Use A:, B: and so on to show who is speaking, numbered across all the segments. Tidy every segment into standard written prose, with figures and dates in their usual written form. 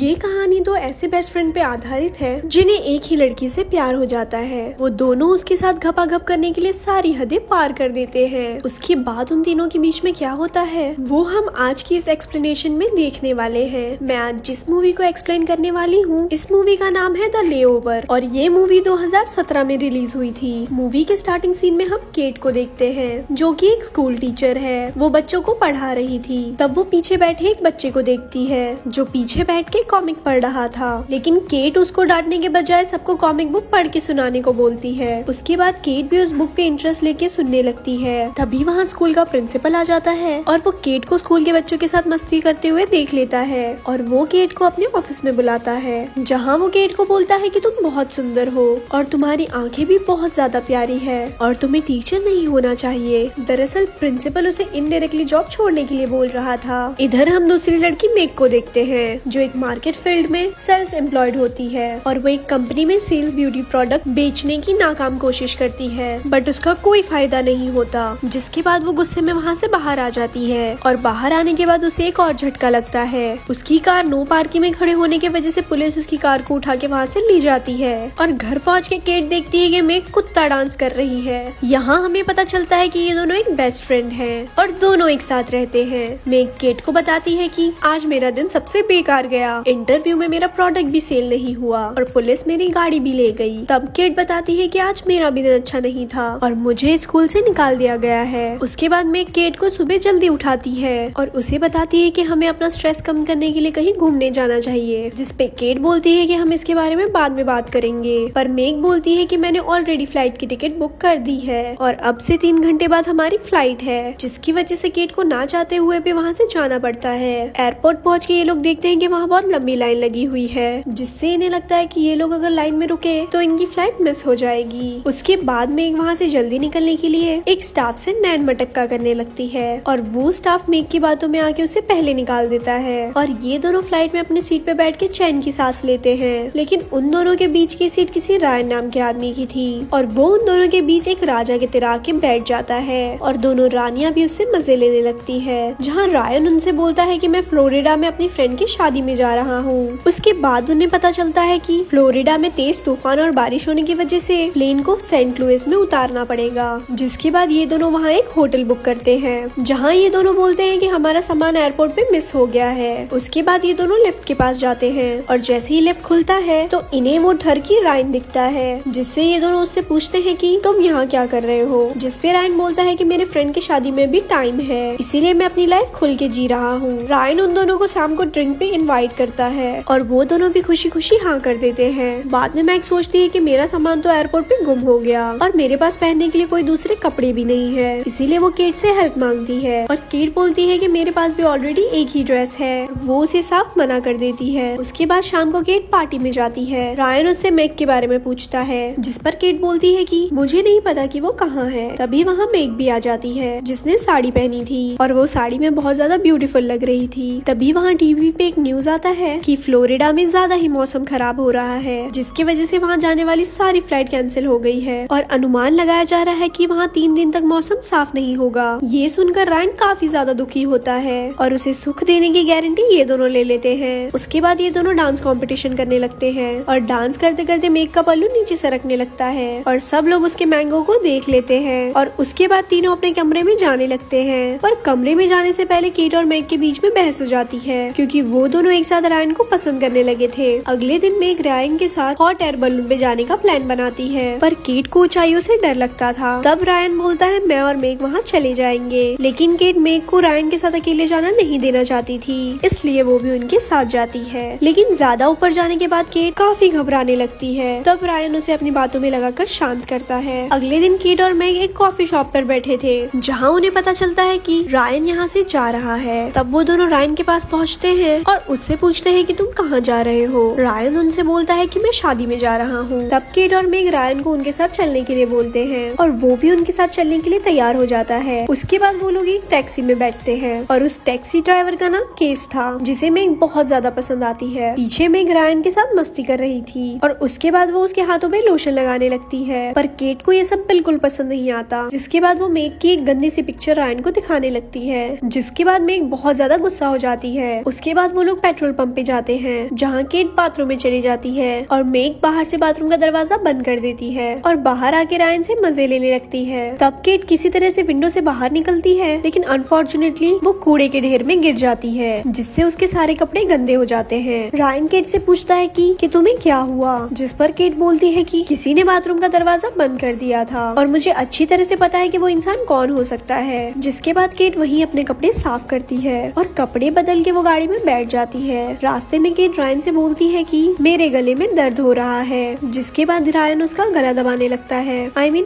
A: ये कहानी दो ऐसे बेस्ट फ्रेंड पे आधारित है जिन्हें एक ही लड़की से प्यार हो जाता है। वो दोनों उसके साथ घपाघप करने के लिए सारी हदें पार कर देते हैं। उसके बाद उन तीनों के बीच में क्या होता है वो हम आज की इस एक्सप्लेनेशन में देखने वाले हैं। मैं आज जिस मूवी को एक्सप्लेन करने वाली हूँ इस मूवी का नाम है द लेओवर और ये मूवी 2017 में रिलीज हुई थी। मूवी के स्टार्टिंग सीन में हम केट को देखते हैं जो कि एक स्कूल टीचर है। वो बच्चों को पढ़ा रही थी। तब वो पीछे बैठे एक बच्चे को देखती है जो पीछे बैठ के कॉमिक पढ़ रहा था, लेकिन केट उसको डांटने के बजाय सबको कॉमिक बुक पढ़ के सुनाने को बोलती है। उसके बाद केट भी उस बुक पे इंटरेस्ट लेके सुनने लगती है। तभी वहाँ स्कूल का प्रिंसिपल आ जाता है और वो केट को स्कूल के बच्चों के साथ मस्ती करते हुए देख लेता है और वो केट को अपने ऑफिस में बुलाता है, जहाँ वो केट को बोलता है कि तुम बहुत सुंदर हो और तुम्हारी आंखें भी बहुत ज्यादा प्यारी है और तुम्हें टीचर नहीं होना चाहिए। दरअसल प्रिंसिपल उसे इनडायरेक्टली जॉब छोड़ने के लिए बोल रहा था। इधर हम दूसरी लड़की मेग को देखते हैं जो एक मार्केट फील्ड में सेल्स एम्प्लॉयड होती है और वो एक कंपनी में सेल्स ब्यूटी प्रोडक्ट बेचने की नाकाम कोशिश करती है बट उसका कोई फायदा नहीं होता। जिसके बाद वो गुस्से में वहाँ से बाहर आ जाती है और बाहर आने के बाद उसे एक और झटका लगता है। उसकी कार नो पार्किंग में खड़े होने की वजह से पुलिस उसकी कार को उठा के वहाँ से ले जाती है और घर पहुँच के केट देखती है कि मेग कुत्ता डांस कर रही है। यहाँ हमें पता चलता है कि ये दोनों एक बेस्ट फ्रेंड हैं और दोनों एक साथ रहते हैं। मेग केट को बताती है कि आज मेरा दिन सबसे बेकार गया, इंटरव्यू में मेरा प्रोडक्ट भी सेल नहीं हुआ और पुलिस मेरी गाड़ी भी ले गई। तब केट बताती है कि आज मेरा भी दिन अच्छा नहीं था और मुझे स्कूल से निकाल दिया गया है। उसके बाद मैं केट को सुबह जल्दी उठाती है और उसे बताती है कि हमें अपना स्ट्रेस कम करने के लिए कहीं घूमने जाना चाहिए, जिसपे केट बोलती है कि हम इसके बारे में बाद में बात करेंगे। पर मेग बोलती है कि मैंने ऑलरेडी फ्लाइट की टिकट बुक कर दी है और अब से 3 घंटे बाद हमारी फ्लाइट है, जिसकी वजह से केट को ना चाहते हुए भी वहाँ से जाना पड़ता है। एयरपोर्ट पहुँच के ये लोग देखते हैं कि वहाँ बहुत लंबी लाइन लगी हुई है, जिससे इन्हें लगता है कि ये लोग अगर लाइन में रुके तो इनकी फ्लाइट मिस हो जाएगी। उसके बाद मेग वहाँ से जल्दी निकलने के लिए एक स्टाफ से नैन मटक्का करने लगती है और वो स्टाफ मेग की बातों में आके उसे पहले निकाल देता है और ये दोनों फ्लाइट में अपनी सीट पे बैठ के चैन की सांस लेते हैं। लेकिन उन दोनों के बीच की सीट किसी रायन नाम के आदमी की थी और वो उन दोनों के बीच एक राजा के तरह के बैठ जाता है और दोनों रानियां भी उससे मजे लेने लगती है। जहाँ रायन उनसे बोलता है कि मैं फ्लोरिडा में अपनी फ्रेंड की शादी में जा रहा हूँ। उसके बाद उन्हें पता चलता है कि फ्लोरिडा में तेज तूफान और बारिश होने की वजह से प्लेन को सेंट लुइस में उतारना पड़ेगा। जिसके बाद ये दोनों वहाँ एक होटल बुक करते हैं, जहाँ ये दोनों बोलते हैं कि हमारा सामान एयरपोर्ट पे मिस हो गया है। उसके बाद ये दोनों लिफ्ट के पास जाते हैं और जैसे ही लिफ्ट खुलता है तो इन्हें वो ठर की रायन दिखता है, जिससे ये दोनों उससे पूछते हैं कि तुम यहाँ क्या कर रहे हो। जिसपे रायन बोलता है कि मेरे फ्रेंड की शादी में भी टाइम है, इसीलिए मैं अपनी लाइफ खुल के जी रहा हूँ। रायन उन दोनों को शाम को ड्रिंक पे इनवाइट करता है और वो दोनों भी खुशी खुशी हाँ कर देते हैं। बाद में मैग सोचती है कि मेरा सामान तो एयरपोर्ट पे गुम हो गया और मेरे पास पहनने के लिए कोई दूसरे कपड़े भी नहीं है, इसीलिए वो केट से हेल्प मांगती है और केट बोलती है कि मेरे पास भी ऑलरेडी एक ही ड्रेस है। वो उसे साफ मना कर देती है। उसके बाद शाम को केट पार्टी में जाती है। रायन उससे मेग के बारे में पूछता है, जिस पर केट बोलती है कि मुझे नहीं पता कि वो कहाँ है। तभी वहाँ मेग भी आ जाती है जिसने साड़ी पहनी थी और वो साड़ी में बहुत ज्यादा ब्यूटीफुल लग रही थी। तभी वहाँ टीवी पे एक न्यूज आता है कि फ्लोरिडा में ज्यादा ही मौसम खराब हो रहा है, जिसकी वजह से वहाँ जाने वाली सारी फ्लाइट कैंसिल हो गई है और अनुमान लगाया जा रहा है कि वहाँ 3 दिन तक मौसम साफ नहीं होगा। ये सुनकर रायन काफी ज्यादा दुखी होता है और उसे सुख देने की गारंटी ये दोनों ले लेते हैं। उसके बाद ये दोनों डांस कंपटीशन करने लगते हैं और डांस करते करते मेग का पल्लू नीचे सरकने लगता है और सब लोग उसके मैंगो को देख लेते हैं और उसके बाद तीनों अपने कमरे में जाने लगते हैं। पर कमरे में जाने से पहले केट और मेग के बीच में बहस हो जाती है क्योंकि वो दोनों एक साथ रायन को पसंद करने लगे थे। अगले दिन मेग रायन के साथ हॉट एयर बलून पे जाने का प्लान बनाती है, पर केट को ऊंचाइयों से डर लगता था। तब रायन बोलता है मैं और मेग वहाँ चले जाएंगे, लेकिन केट मेग को रायन के साथ अकेले जाना नहीं देना चाहती थी, इसलिए वो भी उनके साथ जाती है। लेकिन ज्यादा ऊपर जाने के बाद केट काफी घबराने लगती है। तब रायन उसे अपनी बातों में लगाकर शांत करता है। अगले दिन केट और मेग एक कॉफी शॉप पर बैठे थे, जहाँ उन्हें पता चलता है कि रायन यहाँ से जा रहा है। तब वो दोनों रायन के पास पहुँचते हैं और उससे पूछते हैं कि तुम कहाँ जा रहे हो। रायन उनसे बोलता है कि मैं शादी में जा रहा हूँ। तब केट और मेग रायन को उनके साथ चलने के लिए बोलते हैं और वो भी उनके साथ चलने के लिए तैयार हो जाता है। उसके बाद वो लोग एक टैक्सी में बैठते हैं और उस टैक्सी ड्राइवर का नाम केस था, जिसे मेग बहुत ज्यादा पसंद आती है। पीछे मेग रायन के साथ मस्ती कर रही थी और उसके बाद वो उसके हाथों पे लोशन लगाने लगती है, पर केट को ये सब बिल्कुल पसंद नहीं आता। जिसके बाद वो मेग की एक गंदी सी पिक्चर रायन को दिखाने लगती है, जिसके बाद मेग बहुत ज्यादा गुस्सा हो जाती है। उसके बाद वो लोग पेट्रोल पंप रूम पे जाते हैं जहाँ केट बाथरूम में चली जाती है और मेग बाहर से बाथरूम का दरवाजा बंद कर देती है और बाहर आके रायन से मजे लेने लगती है। तब केट किसी तरह से विंडो से बाहर निकलती है, लेकिन अनफॉर्चुनेटली वो कूड़े के ढेर में गिर जाती है, जिससे उसके सारे कपड़े गंदे हो जाते हैं। रायन केट से पूछता है कि तुम्हें क्या हुआ, जिस पर केट बोलती है कि किसी ने बाथरूम का दरवाजा बंद कर दिया था और मुझे अच्छी तरह से पता है कि वो इंसान कौन हो सकता है। जिसके बाद केट वहीं अपने कपड़े साफ करती है और कपड़े बदल के वो गाड़ी में बैठ जाती है। रास्ते में केट रायन से बोलती है कि मेरे गले में दर्द हो रहा है, जिसके बाद रायन उसका गला दबाने लगता है,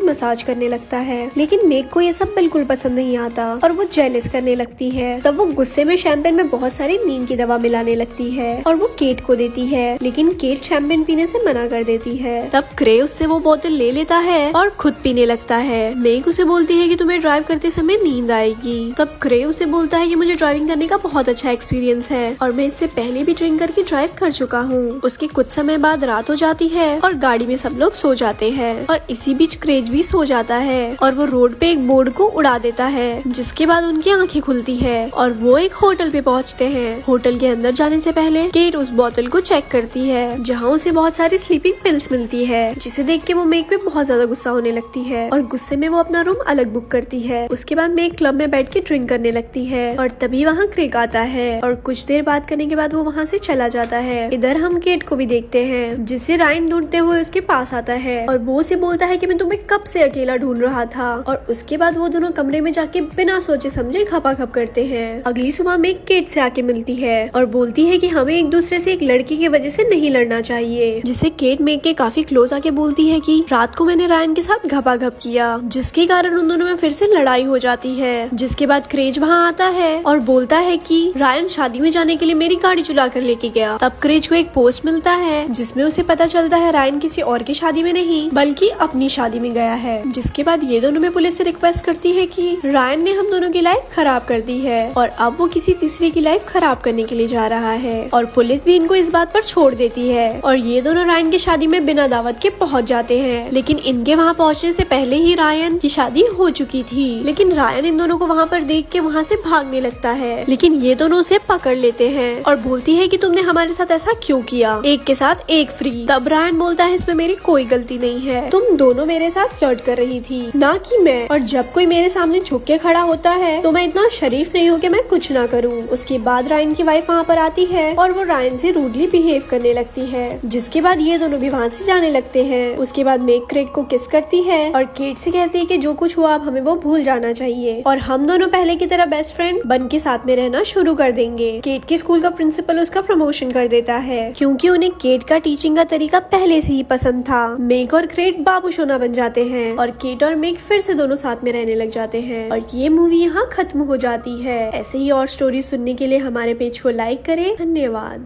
A: मसाज करने लगता है। लेकिन मेग को ये सब बिल्कुल पसंद नहीं आता और वो जेलस करने लगती है। तब वो गुस्से में शैंपेन में बहुत सारी नींद की दवा मिलाने लगती है और वो केट को देती है, लेकिन केट शैंपेन पीने से मना कर देती है। तब क्रे उससे वो बोतल ले लेता है और खुद पीने लगता है। मेग उसे बोलती है कि तुम्हें ड्राइव करते समय नींद आएगी। तब क्रे उसे बोलता है कि मुझे ड्राइविंग करने का बहुत अच्छा एक्सपीरियंस है और मैं इससे पहले भी ड्रिंक करके ड्राइव कर चुका हूँ। उसके कुछ समय बाद रात हो जाती है और गाड़ी में सब लोग सो जाते हैं और इसी बीच क्रेज भी सो जाता है और वो रोड पे एक बोर्ड को उड़ा देता है, जिसके बाद उनकी आंखें खुलती है और वो एक होटल पे पहुंचते हैं। होटल के अंदर जाने से पहले केट उस बोतल को चेक करती है, जहाँ उसे बहुत सारी स्लीपिंग पिल्स मिलती है, जिसे देख के वो मेग पे बहुत ज्यादा गुस्सा होने लगती है और गुस्से में वो अपना रूम अलग बुक करती है। उसके बाद मेग क्लब में बैठ के ड्रिंक करने लगती है और तभी वहाँ क्रेग आता है और कुछ देर बात करने के बाद वो वहाँ से चला जाता है। इधर हम केट को भी देखते हैं, जिसे रायन ढूंढते हुए उसके पास आता है और वो उसे बोलता है कि मैं तुम्हें कब से अकेला ढूंढ रहा था। और उसके बाद वो दोनों कमरे में जाके बिना सोचे समझे खपाखप करते हैं। अगली सुबह मेग केट से आके मिलती है और बोलती है कि हमें एक दूसरे से एक लड़की की वजह से नहीं लड़ना चाहिए, जिससे केट मेग के काफी क्लोज आके बोलती है कि रात को मैंने रायन के साथ घपाघप किया, जिसके कारण उन दोनों में फिर से लड़ाई हो जाती है। जिसके बाद क्रेज वहाँ आता है और बोलता है कि रायन शादी में जाने के लिए मेरी गाड़ी चुरा कर लेके गया। तब क्रेज को एक पोस्ट मिलता है जिसमें उसे पता चलता है रायन किसी और की शादी में नहीं बल्कि अपनी शादी में गया है। जिसके बाद ये दोनों में पुलिस से रिक्वेस्ट करती है कि रायन ने हम दोनों की लाइफ खराब कर दी है और अब वो किसी तीसरे की लाइफ खराब करने के लिए जा रहा है और पुलिस भी इनको इस बात पर छोड़ देती है और ये दोनों रायन की शादी में बिना दावत के पहुंच जाते हैं। लेकिन इनके वहाँ पहुँचने से पहले ही रायन की शादी हो चुकी थी। लेकिन रायन इन दोनों को वहाँ पर देख के वहाँ से भागने लगता है, लेकिन ये दोनों उसे पकड़ लेते हैं और बोलती है कि तुमने हमारे साथ ऐसा क्यों किया, एक के साथ एक फ्री। तब रायन बोलता है इसमें मेरी कोई गलती नहीं है, तुम दोनों मेरे साथ फ्लर्ट कर रही थी ना कि मैं, और जब कोई मेरे सामने झुक के खड़ा होता है तो मैं इतना शरीफ नहीं हूँ कि मैं कुछ ना करूँ। उसके बाद रायन की वाइफ वहाँ पर आती है और वो रायन से रूडली बिहेव करने लगती है, जिसके बाद ये दोनों भी वहाँ से जाने लगते हैं। उसके बाद मेग क्रेग को किस करती है और केट से कहती है कि जो कुछ हुआ अब हमें वो भूल जाना चाहिए और हम दोनों पहले की तरह बेस्ट फ्रेंड बन के साथ में रहना शुरू कर देंगे। केट के स्कूल का प्रिंसिपल उसका प्रमोशन कर देता है क्योंकि उन्हें केट का टीचिंग का तरीका पहले से ही पसंद था। मेग और क्रेग बाबू सोना बन जाते हैं और केट और मेग फिर से दोनों साथ में रहने लग जाते हैं और ये मूवी यहाँ खत्म हो जाती है। ऐसे ही और स्टोरी सुनने के लिए हमारे पेज को लाइक करें। धन्यवाद।